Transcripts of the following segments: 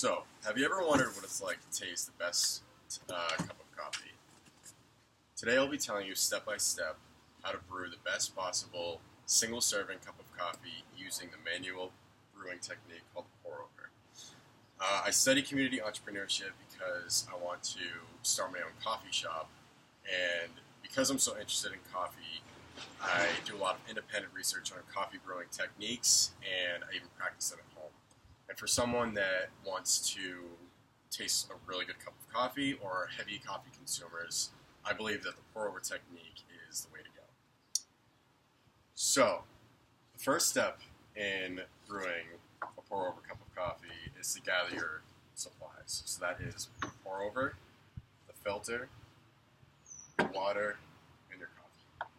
So, have you ever wondered what it's like to taste the best cup of coffee? Today I'll be telling you step by step how to brew the best possible single serving cup of coffee using the manual brewing technique called the pour over. I study community entrepreneurship because I want to start my own coffee shop, and because I'm so interested in coffee, I do a lot of independent research on coffee brewing techniques, and I even practice them at home. And for someone that wants to taste a really good cup of coffee or heavy coffee consumers, I believe that the pour-over technique is the way to go. So, the first step in brewing a pour-over cup of coffee is to gather your supplies. So that is pour-over, the filter, your water, and your coffee.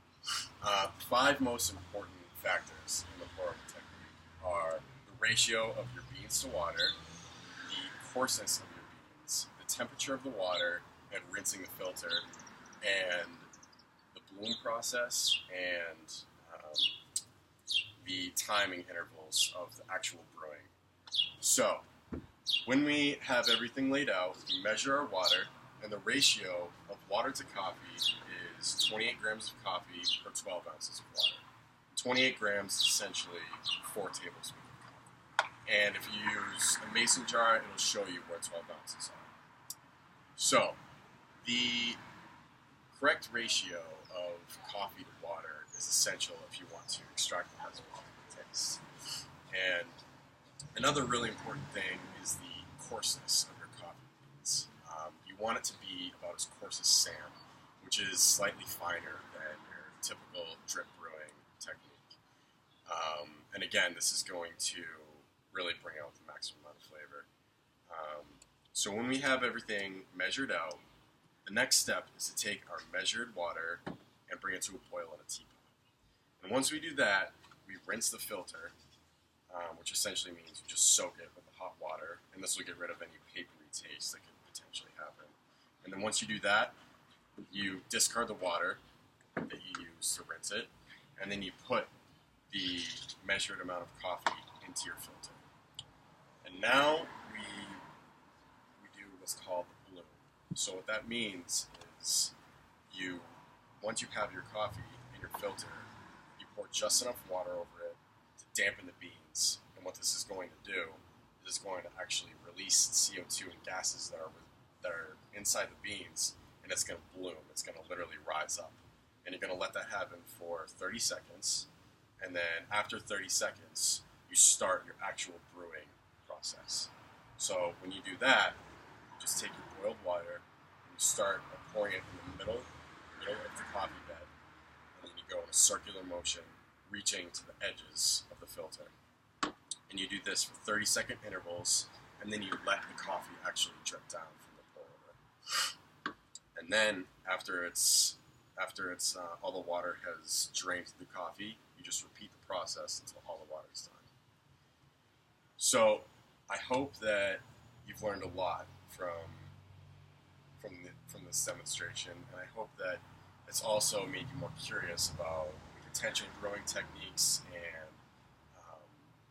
The five most important factors in the pour-over technique are the ratio of your beans to water, the coarseness of your beans, the temperature of the water, and rinsing the filter, and the bloom process, and the timing intervals of the actual brewing. So, when we have everything laid out, we measure our water, and the ratio of water to coffee is 28 grams of coffee per 12 ounces of water. 28 grams is essentially 4 tablespoons of coffee. And if you use a mason jar, it'll show you where 12 ounces are. So, the correct ratio of coffee to water is essential if you want to extract the best taste. And another really important thing is the coarseness of your coffee beans. You want it to be about as coarse as sand, which is slightly finer than your typical drip brewing technique. And again, this is going to really bring out the maximum amount of flavor. So when we have everything measured out, the next step is to take our measured water and bring it to a boil in a teapot. And once we do that, we rinse the filter, which essentially means you just soak it with the hot water, and this will get rid of any papery taste that could potentially happen. And then once you do that, you discard the water that you use to rinse it, and then you put the measured amount of coffee into your filter. And now we do what's called the bloom. So what that means is once you have your coffee in your filter, you pour just enough water over it to dampen the beans. And what this is going to do is it's going to actually release CO2 and gases that are inside the beans, and it's going to bloom. It's going to literally rise up. And you're going to let that happen for 30 seconds. And then after 30 seconds, you start your actual brewing process. So when you do that, you just take your boiled water and you start pouring it in the middle of the coffee bed. And then you go in a circular motion, reaching to the edges of the filter. And you do this for 30-second intervals, and then you let the coffee actually drip down from the pour over. And then after it's all the water has drained the coffee, you just repeat the process until all the water is done. So I hope that you've learned a lot from this demonstration, and I hope that it's also made you more curious about potential brewing techniques and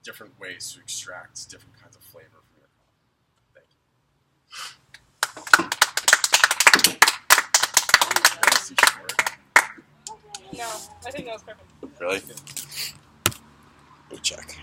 different ways to extract different kinds of flavor from your coffee. Thank you. That was too short. No, I think that was perfect. Really? Let me check.